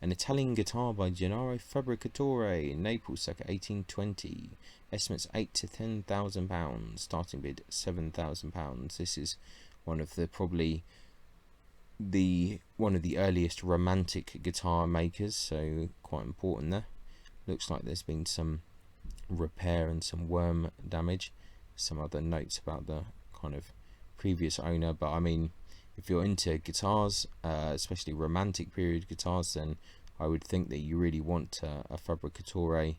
An Italian guitar by Gennaro Fabricatori, Naples, circa 1820. Estimates 8 to 10,000 pounds. Starting bid 7,000 pounds. This is one of the one of the earliest romantic guitar makers, so quite important there. Looks like there's been some repair and some worm damage. Some other notes about the kind of previous owner, but I mean, if you're into guitars, especially romantic period guitars, then I would think that you really want a Fabricatori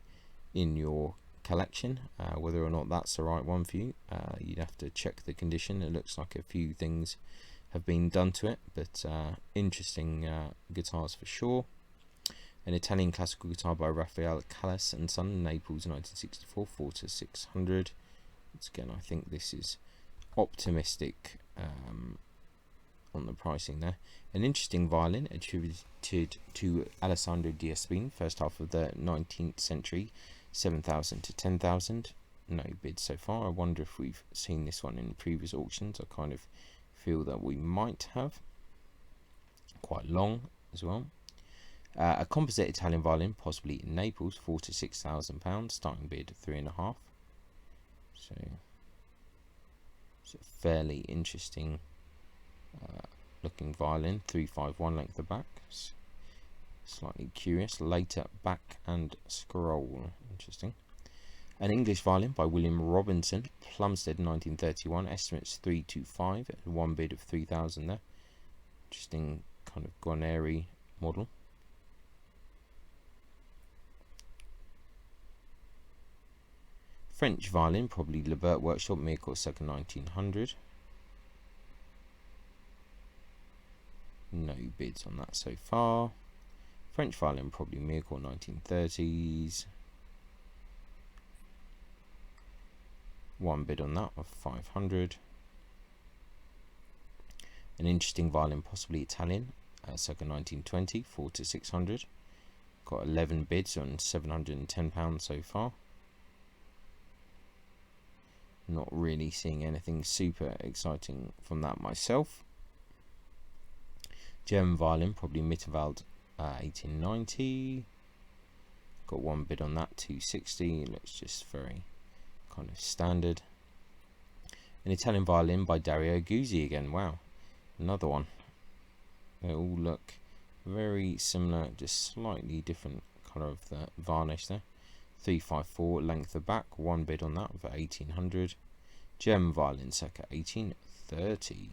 in your collection. Whether or not that's the right one for you, you'd have to check the condition. It looks like a few things have been done to it, but interesting guitars for sure. An Italian classical guitar by Raphael Callas and Son, Naples, 1964, 4 to 600. Once again, I think this is optimistic on the pricing there. An interesting violin attributed to Alessandro di Espin, first half of the 19th century, 7,000 to 10,000. No bids so far. I wonder if we've seen this one in previous auctions. I kind of feel that we might have. Quite long as well. A composite Italian violin, possibly in Naples, 4 to 6,000 pounds. Starting bid 3.5. So it's a fairly interesting looking violin. 351 length of back. Slightly curious. Later back and scroll. Interesting. An English violin by William Robinson, Plumstead, 1931. Estimates 325. 1 bid of 3,000 there. Interesting kind of Guarneri model. French violin, probably Lebert Workshop, Mirko, circa 1900. No bids on that so far. French violin, probably Mirko, 1930s. 1 bid on that of 500. An interesting violin, possibly Italian, circa 1920, 4 to 600. Got 11 bids on £710 so far. Not really seeing anything super exciting from that myself. German violin, probably Mittenwald, 1890. Got 1 bid on that, 260. Looks just very kind of standard. An Italian violin by Dario Guzzi again. Wow, another one. They all look very similar, just slightly different colour of the varnish there. 354 length of back, 1 bid on that for 1800. German violin, circa 1830.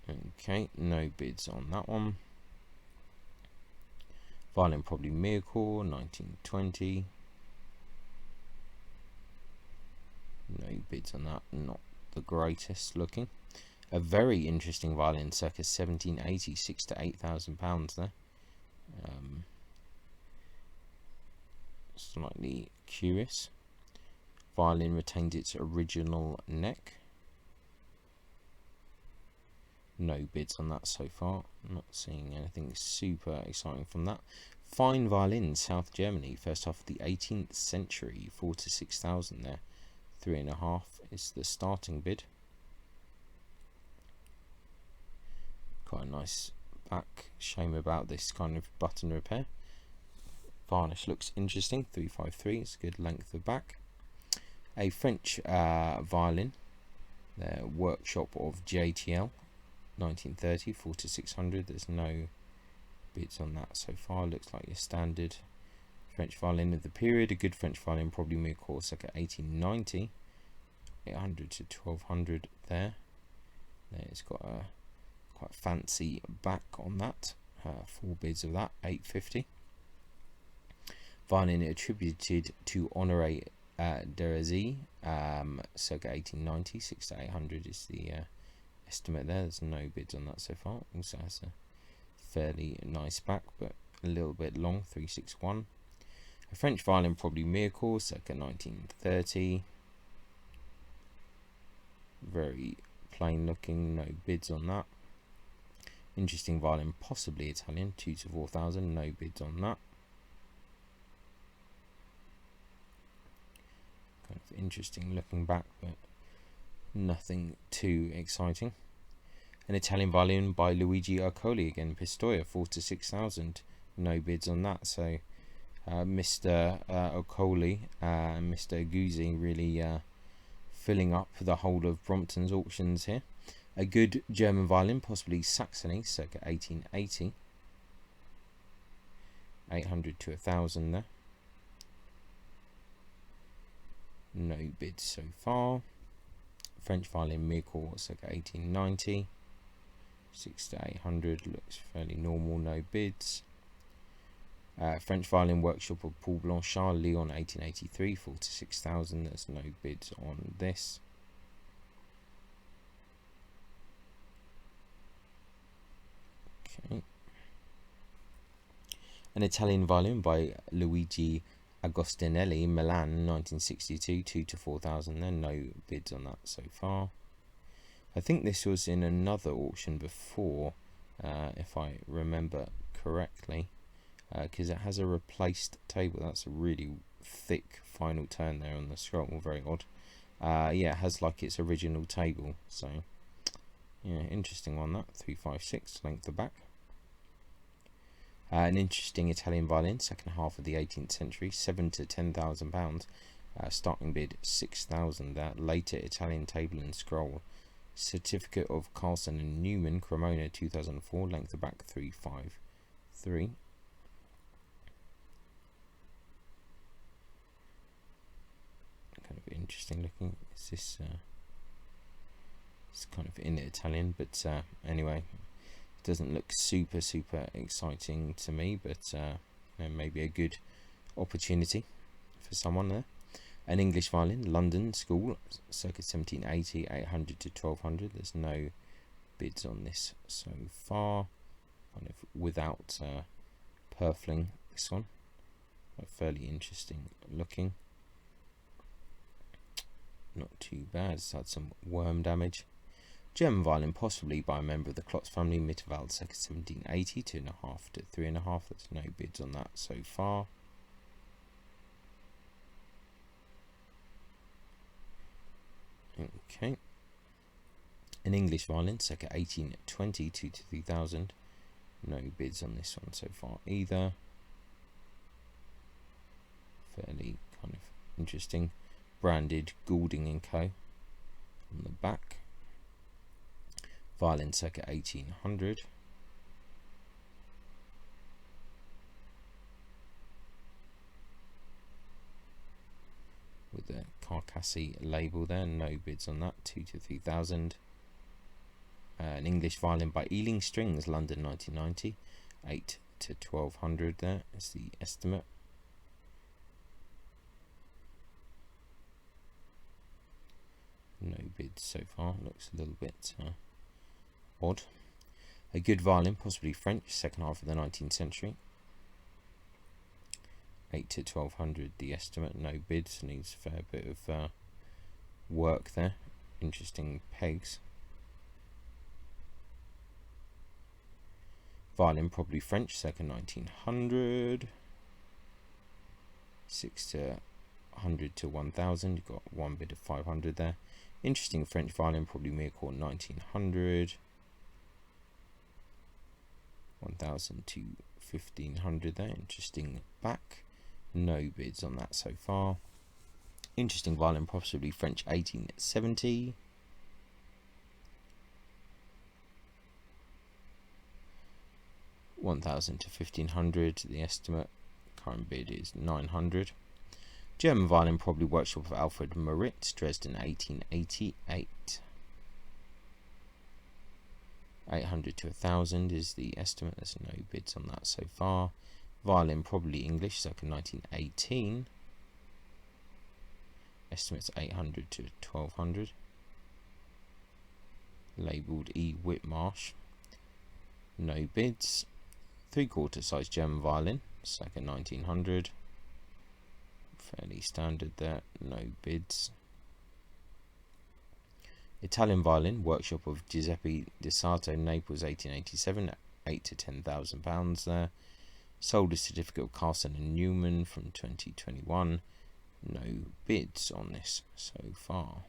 Okay, no bids on that one. Violin, probably Mirko, 1920. No bids on that, not the greatest looking. A very interesting violin, circa 1780, 6 to 8,000 pounds there. Slightly curious. Violin retains its original neck. No bids on that so far. Not seeing anything super exciting from that. Fine violin, South Germany, first half of the 18th century, 4 to 6,000 there. 3.5 is the starting bid. Quite a nice back. Shame about this kind of button repair. Varnish looks interesting. 353 is a good length of back. A French violin, the workshop of JTL, 1930, 4 to 600. There's no bids on that so far. Looks like your standard French violin of the period. A good French violin, probably Mirko circa 1890, 800 to 1200 there. It's got a quite fancy back on that. 4 bids of that, 850. Violin attributed to Honoré Derezy, circa 1890, 6 to 800 is the estimate there. There's no bids on that so far. Also has a fairly nice back, but a little bit long, 361. A French violin, probably Mirko, circa 1930. Very plain looking, no bids on that. Interesting violin, possibly Italian, 2 to 4,000, no bids on that. Kind of interesting looking back, but nothing too exciting. An Italian violin by Luigi Ercoli, again Pistoia, 4 to 6,000, no bids on that. So Mr. Ercoli and Mr. Guzzi really filling up the whole of Brompton's auctions here. A good German violin, possibly Saxony, circa 1880, 800 to 1,000 there. No bids so far. French violin Mirko, circa 1890, 6 to 800, looks fairly normal, no bids. French violin workshop of Paul Blanchard, Lyon, 1883, 4 to 6,000, there's no bids on this. Okay. An Italian violin by Luigi Agostinelli, Milan, 1962, 2 to 4,000. There, no bids on that so far. I think this was in another auction before, if I remember correctly, because it has a replaced table. That's a really thick final turn there on the scroll, very odd. Yeah, it has like its original table, so yeah, interesting one that. 356 length of back. An interesting Italian violin, second half of the 18th century, 7 to 10,000 pounds. Starting bid 6,000. That later Italian table and scroll. Certificate of Carlson and Newman, Cremona, 2004. Length of back 353. Kind of interesting looking. Is this? It's kind of in Italian, but anyway. Doesn't look super exciting to me, but maybe a good opportunity for someone there. An English violin, London School, circa 1780, 800 to 1200. There's no bids on this so far. Kind of without purfling, this one. Fairly interesting looking. Not too bad. It's had some worm damage. German violin, possibly by a member of the Klotz family, Mitterwald, circa 1780, 2.5 to 3.5. There's no bids on that so far. Okay. An English violin, circa 1820, 2 to 3,000. No bids on this one so far either. Fairly kind of interesting. Branded Goulding & Co. on the back. Violin, circa 1800. With the Carcassy label there, no bids on that, 2 to 3,000. An English violin by Ealing Strings, London, 1990, 8 to 1200 there is the estimate. No bids so far, looks a little bit odd. A good violin, possibly French, second half of the 19th century. 8 to 1200 the estimate, no bids, needs a fair bit of work there. Interesting pegs. Violin, probably French, circa 1900. 6 to 100 to 1000. You've got one bid of 500 there. Interesting French violin, probably Mirecourt, 1900. 1000 to 1500 there. Interesting back. No bids on that so far. Interesting violin, possibly French, 1870. 1000 to 1500. The estimate, current bid is 900. German violin, probably workshop of Alfred Moritz, Dresden, 1888. 800 to 1000 is the estimate. There's no bids on that so far. Violin, probably English, circa 1918. Estimates 800 to 1200. Labelled E. Whitmarsh. No bids. 3/4 size German violin, circa 1900. Fairly standard there. No bids. Italian violin, workshop of Giuseppe Di Sarto, Naples, 1887. 8 to 10,000 pounds there. Sold a certificate of Carson and Newman from 2021. No bids on this so far.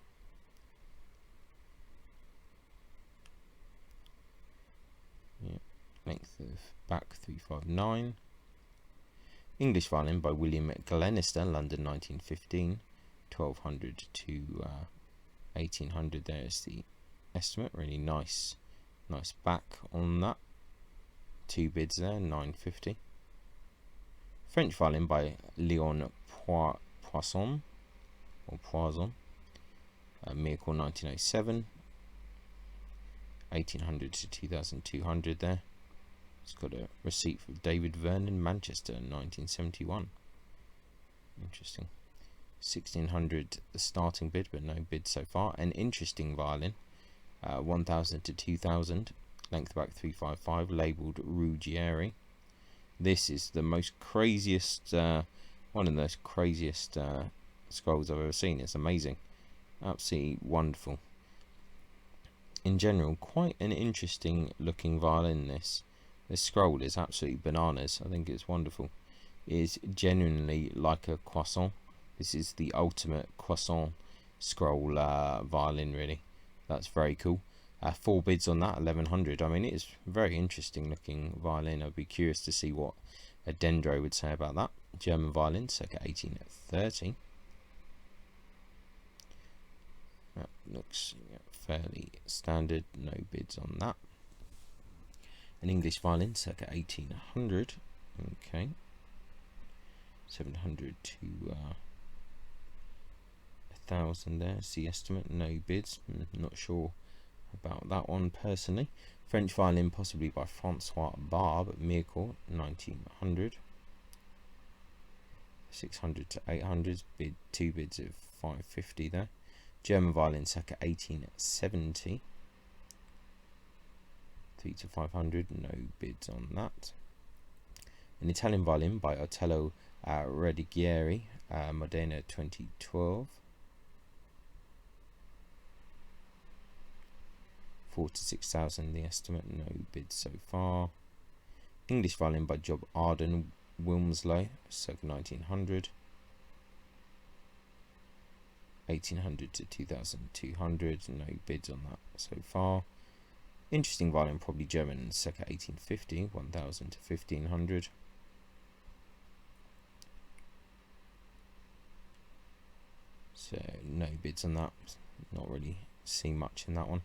Yeah. Length of back 359. English violin by William Glenister, London, 1915. 1200 to 1800 there is the estimate. Really nice back on that. 2 bids there, 950. French violin by Léon Poisson, Mirecourt, 1907. 1800 to 2200 there. It's got a receipt from David Vernon, Manchester, 1971. Interesting. 1600 the starting bid, but no bid so far. An interesting violin, 1000 to 2000. Length back 355, labelled Ruggieri. This is the most craziest, one of the most craziest scrolls I've ever seen. It's amazing, absolutely wonderful. In general, quite an interesting looking violin. This scroll is absolutely bananas. I think it's wonderful. It is genuinely like a croissant. This is the ultimate croissant scroll violin, really. That's very cool. 4 bids on that, 1100. I mean, it is very interesting looking violin. I'd be curious to see what a dendro would say about that. German violin, circa 1830. That looks fairly standard. No bids on that. An English violin, circa 1800. Okay. 700 to 1000 there. It's the estimate. No bids. Not sure about that one personally. French violin, possibly by Francois Barbe at Mirecourt, 1900. 600 to 800. 2 bids of 550 there. German violin, circa 1870. 3 to 500. No bids on that. An Italian violin by Otello Redighieri, Modena, 2012. 4 to 6,000 the estimate. No bids so far. English violin by Job Arden Wilmslow, circa 1900. 1800 to 2200. No bids on that so far. Interesting violin, probably German, circa 1850. 1000 to 1500. So no bids on that. Not really seeing much in that one.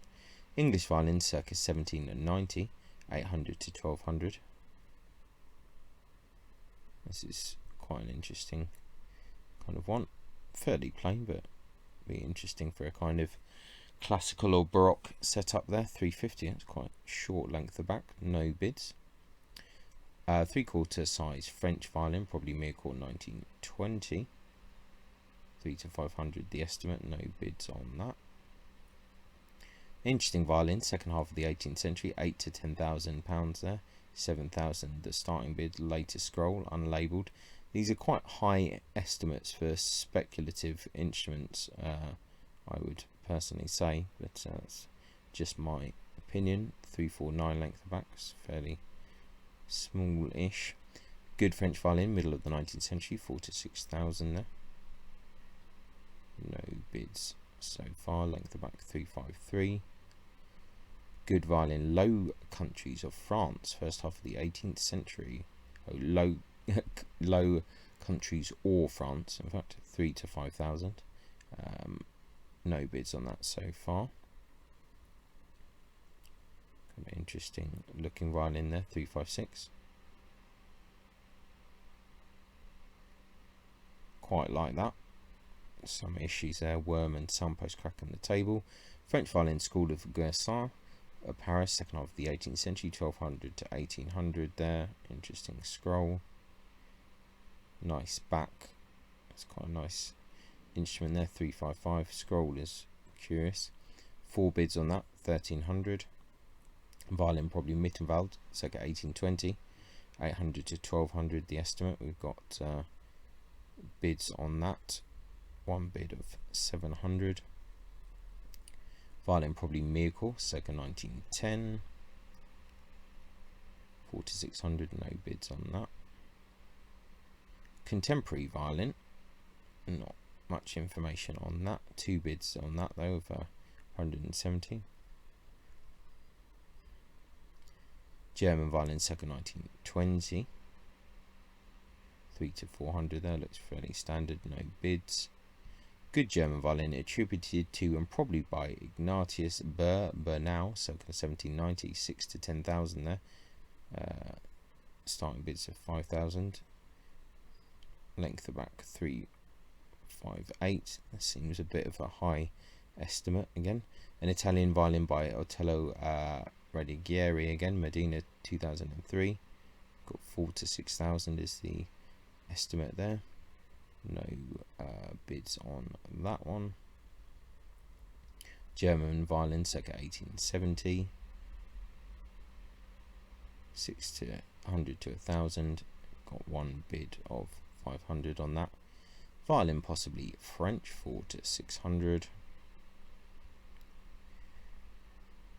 English violin, circa 1790. 800 to 1200. This is quite an interesting kind of one. Fairly plain, but be interesting for a kind of classical or baroque setup there. 350. It's quite short length of back. No bids. 3/4 size French violin, probably Mirecourt, 1920. 3 to 500 the estimate. No bids on that. Interesting violin, second half of the 18th century. 8 to 10,000 pounds there. 7,000 the starting bid. Latest scroll, unlabelled. These are quite high estimates for speculative instruments, I would personally say, but that's just my opinion. 349 length of backs, fairly Smallish. Good French violin, middle of the 19th century, 4 to 6,000 there. No bids so far. Length of back 353. Good violin, Low countries of France, first half of the 18th century. Oh, Low countries or France, in fact, 3 to 5,000. No bids on that so far. Kind of interesting looking violin there, 356. Quite like that. Some issues there. Worm and soundpost crack on the table. French violin, School of Guersin, Paris, second half of the 18th century, 1200 to 1800 there. Interesting scroll. Nice back. It's quite a nice instrument there, 355. Scroll is curious. 4 bids on that, 1300. Violin probably Mittenwald, circa 1820. 800 to 1200 the estimate. We've got bids on that. 1 bid of 700. Violin probably Mirko, circa 1910. 4 to 600, no bids on that. Contemporary violin, not much information on that. 2 bids on that though, of 170. German violin, circa 1920. 3 to 400 there, looks fairly standard, no bids. Good German violin, attributed to and probably by Ignatius Bernau, circa 1790, 6 to 10,000 there. Starting bids of 5,000. Length of back 358. That seems a bit of a high estimate again. An Italian violin by Otello Radigieri again, Medina 2003. Got 4 to 6,000 is the estimate there. No bids on that one. German violin, circa 1870. 6 to 100 to 1,000. Got 1 bid of 500 on that. Violin possibly French, 4 to 600.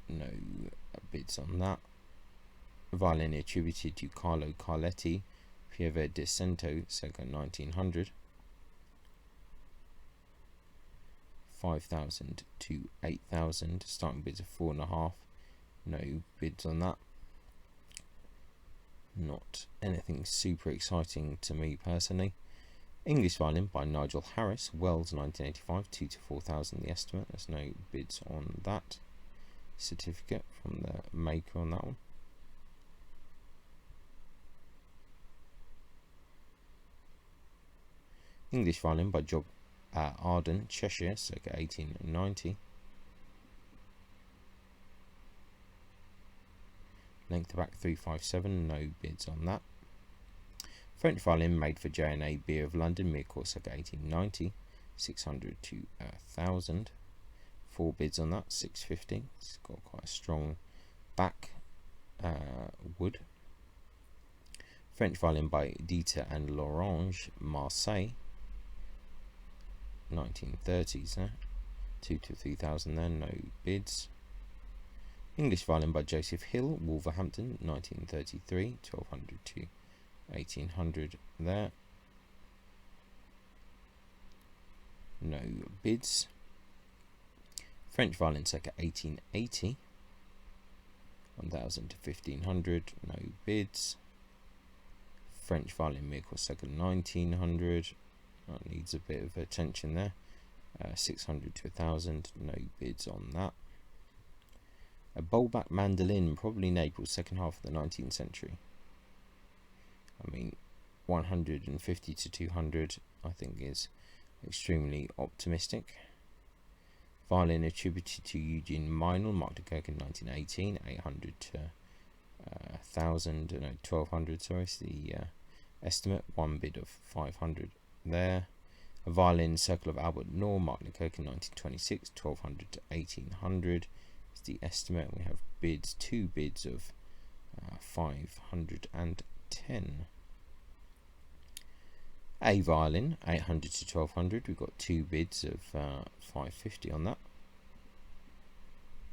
No bids on that. Violin attributed to Carlo Carletti, Pieve di Cento, circa 1900. 5,000 to 8,000. Starting bids of 4.5. No bids on that. Not anything super exciting to me personally. English violin by Nigel Harris, Wells 1985, 2 to 4,000 the estimate. There's no bids on that. Certificate from the maker on that one. English violin by Job Arden, Cheshire, circa 1890. Length of back 357, no bids on that. French violin made for J&A Beer of London, Mirko, circa 1890, 600 to 1,000. 4 bids on that, 650. It's got quite a strong back wood. French violin by Dieter and Lorange, Marseille, 1930s there. 2 to 3,000 there, no bids. English violin by Joseph Hill, Wolverhampton, 1933, 1,200 to 1,800 there. No bids. French violin, circa 1880, 1,000 to 1,500, no bids. French violin Mirko, circa 1900. That needs a bit of attention there. 600 to 1,000, no bids on that. A bowlback mandolin, probably Naples, second half of the 19th century. I mean, 150 to 200, I think, is extremely optimistic. Violin attributed to Eugene Meinl, Mark de Kirk in 1918, 800 to 1,000, no, 1,200, sorry, is the estimate. 1 bid of 500 there. A violin, Circle of Albert Noor, Mark de Kirk in 1926, 1,200 to 1,800 is the estimate. We have bids, 2 bids of 510. A violin, 800 to 1,200. We've got 2 bids of 550 on that.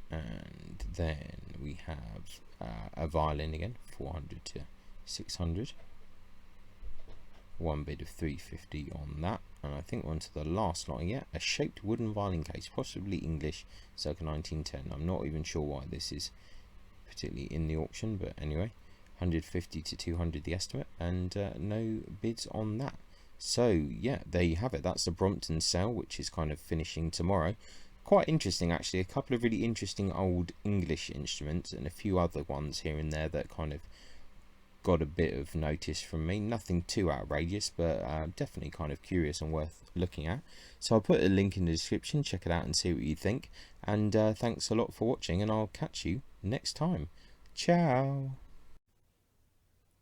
And then we have a violin again, 400 to 600. One bid of 350 on that, and I think we're on to the last lot. Yeah, a shaped wooden violin case, possibly English, circa 1910. I'm not even sure why this is particularly in the auction, but anyway, 150 to 200 the estimate, and no bids on that. So yeah, there you have it. That's the Brompton sale, which is kind of finishing tomorrow. Quite interesting actually, a couple of really interesting old English instruments and a few other ones here and there that kind of got a bit of notice from me. Nothing too outrageous, but definitely kind of curious and worth looking at. So I'll put a link in the description, check it out and see what you think. And thanks a lot for watching, and I'll catch you next time. Ciao!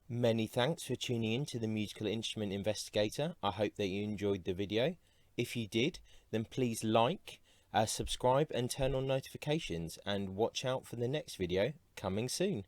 Many thanks for tuning in to the Musical Instrument Investigator. I hope that you enjoyed the video. If you did, then please like, subscribe and turn on notifications, and watch out for the next video coming soon.